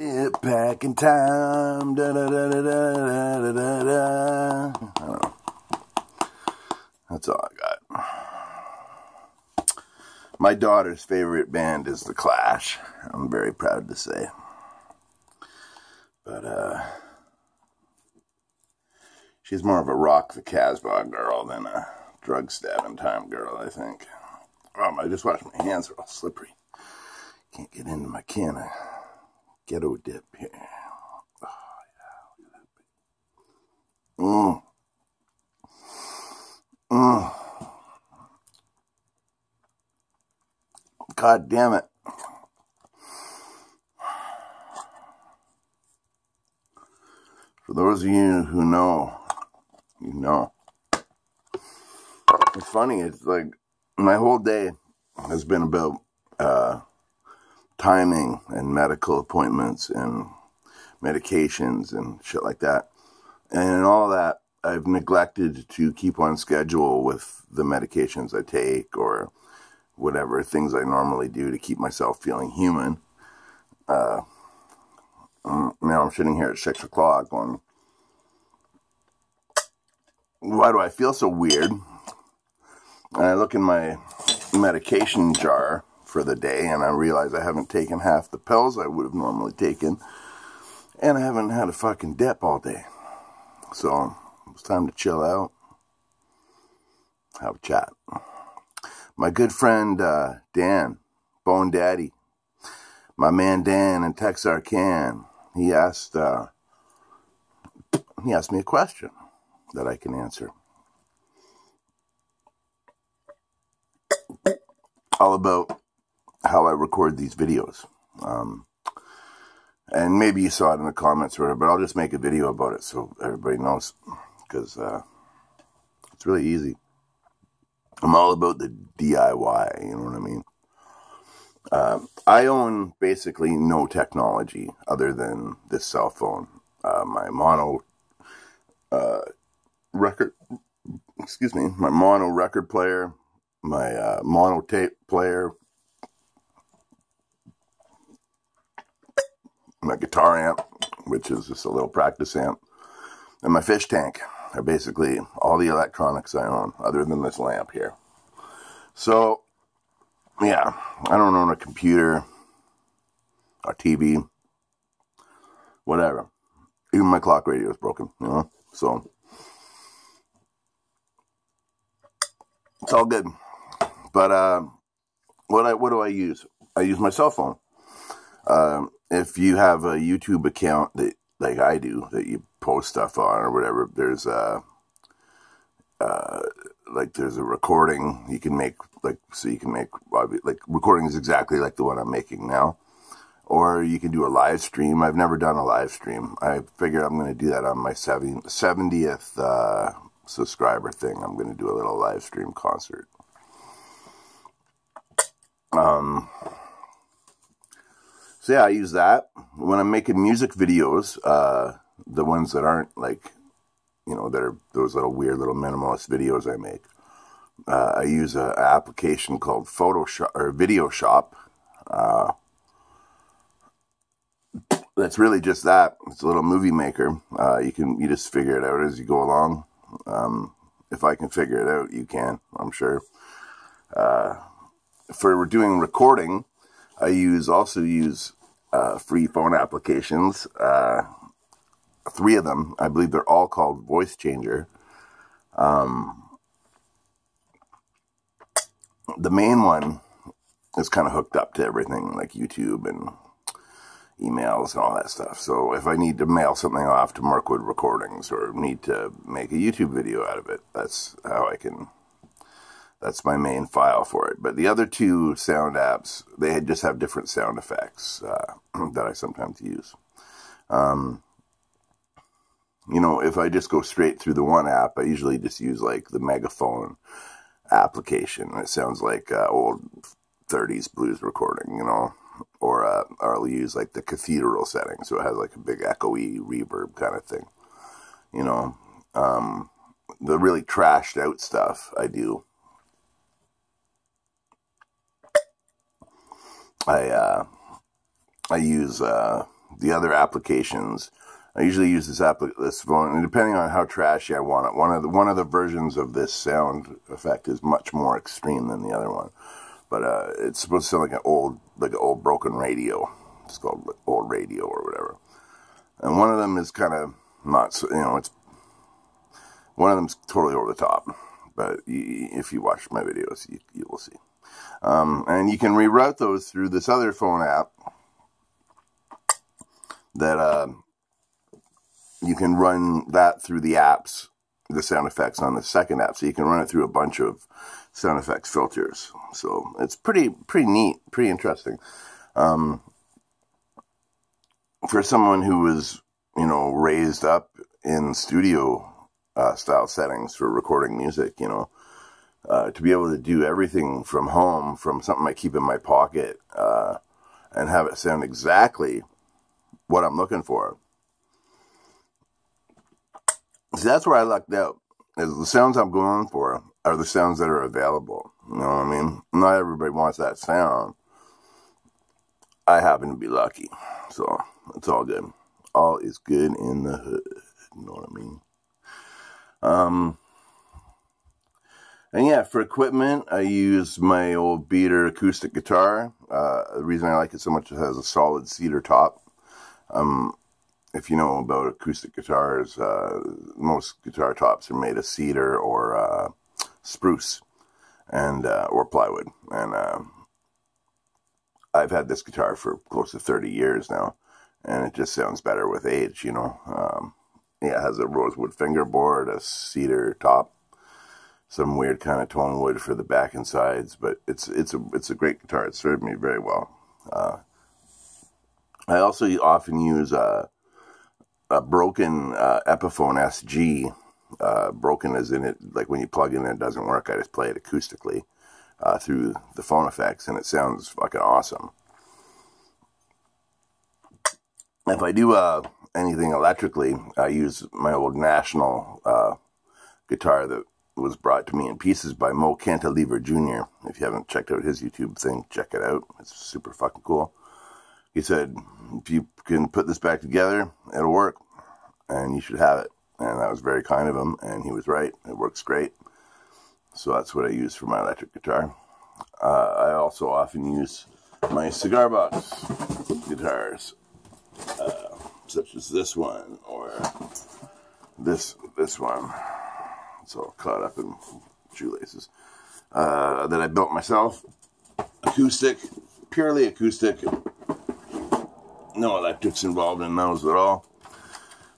It back in time. Da, da, da, da, da, da, da, da. I don't know. That's all I got. My daughter's favorite band is The Clash. I'm very proud to say. But, she's more of a Rock the Casbah girl than a drug stabbing time girl, I think. I just washed my hands, are all slippery. Can't get into my can of ghetto dip here. Oh, yeah, look at that. God damn it. For those of you who know, you know. It's funny, it's like my whole day has been about timing and medical appointments and medications and shit like that. And in all that, I've neglected to keep on schedule with the medications I take or whatever things I normally do to keep myself feeling human. Now I'm sitting here at 6 o'clock going, why do I feel so weird? And I look in my medication jar for the day and I realize I haven't taken half the pills I would have normally taken. And I haven't had a fucking dip all day. So it's time to chill out. Have a chat. My good friend Dan, Bone Daddy, my man Dan in Texarkana, he asked me a question that I can answer. All about how I record these videos. And maybe you saw it in the comments or whatever, but I'll just make a video about it so everybody knows. Because it's really easy. I'm all about the DIY, you know what I mean? I own basically no technology other than this cell phone. My mono record player, my mono tape player, my guitar amp, which is just a little practice amp, and my fish tank are basically all the electronics I own, other than this lamp here. So, yeah, I don't own a computer, a TV, whatever. Even my clock radio is broken, you know, so it's all good. But what do I use? I use my cell phone. If you have a YouTube account that, like I do, that you post stuff on or whatever, there's a recording you can make, like recording is exactly like the one I'm making now. Or you can do a live stream. I've never done a live stream. I figured I'm going to do that on my 70th subscriber thing. I'm going to do a little live stream concert. So yeah, I use that. When I'm making music videos, the ones that aren't like, you know, that are those little weird little minimalist videos I make, I use an application called Photoshop or Video Shop. That's really just that. It's a little movie maker. You just figure it out as you go along. If I can figure it out, you can, I'm sure. For doing recording, I also use free phone applications. 3 of them. I believe they're all called Voice Changer. The main one is kind of hooked up to everything, like YouTube and emails and all that stuff. So if I need to mail something off to Mirkwood Recordings or need to make a YouTube video out of it, that's how I can. That's my main file for it. But the other 2 sound apps, they just have different sound effects that I sometimes use. You know, if I just go straight through the one app, I usually just use like the Megaphone application. It sounds like old 30s blues recording, you know. Or I'll use like the cathedral setting, so it has like a big echoey reverb kind of thing. You know, the really trashed out stuff I do. I use the other applications. I usually use this phone, and depending on how trashy I want it. One of the versions of this sound effect is much more extreme than the other one, but it's supposed to sound like an old broken radio. It's called old radio or whatever. And one of them is kind of not, so, it's one of them's totally over the top. But if you watch my videos, you will see. And you can reroute those through this other phone app that you can run that through the apps, the sound effects on the second app. So you can run it through a bunch of sound effects filters. So it's pretty neat, pretty interesting. For someone who was, raised up in studio style settings for recording music, to be able to do everything from home, from something I keep in my pocket, and have it sound exactly what I'm looking for. See, that's where I lucked out. Is the sounds I'm going for are the sounds that are available. You know what I mean? Not everybody wants that sound. I happen to be lucky. So, it's all good. All is good in the hood. You know what I mean? And yeah, for equipment, I use my old beater acoustic guitar. The reason I like it so much is it has a solid cedar top. If you know about acoustic guitars, most guitar tops are made of cedar or spruce and or plywood. And I've had this guitar for close to 30 years now, and it just sounds better with age, Yeah, it has a rosewood fingerboard, a cedar top, some weird kind of tone wood for the back and sides, but it's a great guitar. It served me very well. I also often use a broken Epiphone SG. Broken as in it, like when you plug in and it doesn't work, I just play it acoustically through the phone effects, and it sounds fucking awesome. If I do anything electrically, I use my old National guitar that was brought to me in pieces by Mo Cantilever Jr. If you haven't checked out his YouTube thing, check it out. It's super fucking cool. He said, if you can put this back together, it'll work, and you should have it. And that was very kind of him, and he was right. It works great. So that's what I use for my electric guitar. I also often use my cigar box guitars, such as this one or this one. It's all caught up in shoelaces. That I built myself. Acoustic, purely acoustic. No electrics involved in those at all.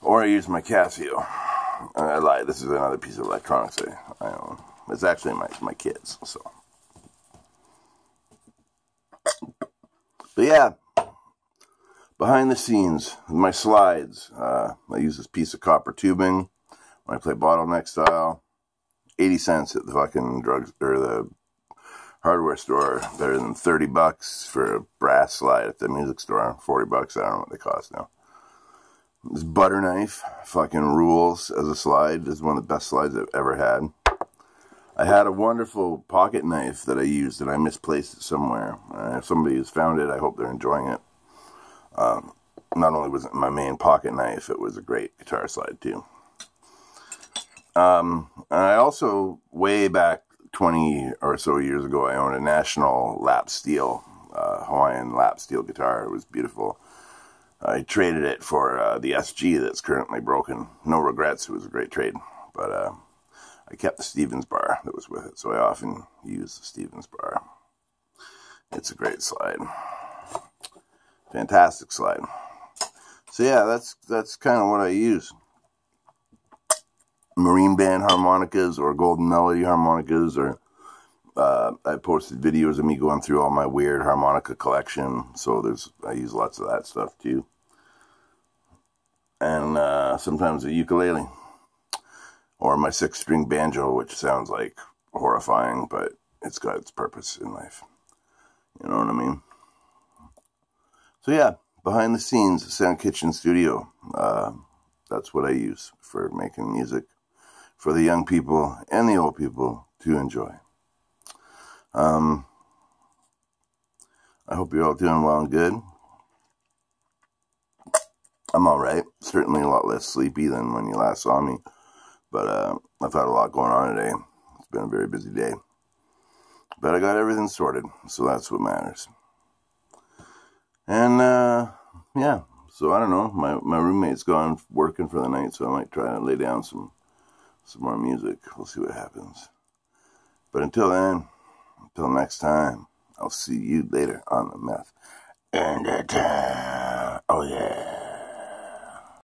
Or I use my Casio. I lied, this is another piece of electronics I own. It's actually my kids, so. But yeah, behind the scenes, my slides. I use this piece of copper tubing when I play bottleneck style. 80 cents at the fucking the hardware store. Better than $30 for a brass slide at the music store. $40, I don't know what they cost now. This butter knife fucking rules as a slide. This is one of the best slides I've ever had. I had a wonderful pocket knife that I used, and I misplaced it somewhere. If somebody has found it, I hope they're enjoying it. Not only was it my main pocket knife, it was a great guitar slide too. And I also, way back 20 or so years ago, I owned a National lap steel, Hawaiian lap steel guitar. It was beautiful. I traded it for the SG that's currently broken. No regrets, it was a great trade. But I kept the Stevens bar that was with it, so I often use the Stevens bar. It's a great slide. Fantastic slide. So yeah, that's kind of what I use. Marine Band harmonicas or Golden Melody harmonicas, or I posted videos of me going through all my weird harmonica collection, so I use lots of that stuff too. And sometimes a ukulele, or my 6-string banjo, which sounds like horrifying, but it's got its purpose in life. You know what I mean? So yeah, behind the scenes, Sound Kitchen Studio. That's what I use for making music for the young people and the old people to enjoy. I hope you're all doing well and good. I'm alright. Certainly a lot less sleepy than when you last saw me. But I've had a lot going on today. It's been a very busy day. But I got everything sorted, so that's what matters. And, yeah. So I don't know. My roommate's gone working for the night, so I might try to lay down some more music. We'll see what happens. But until then, until next time, I'll see you later on the meth. And oh yeah.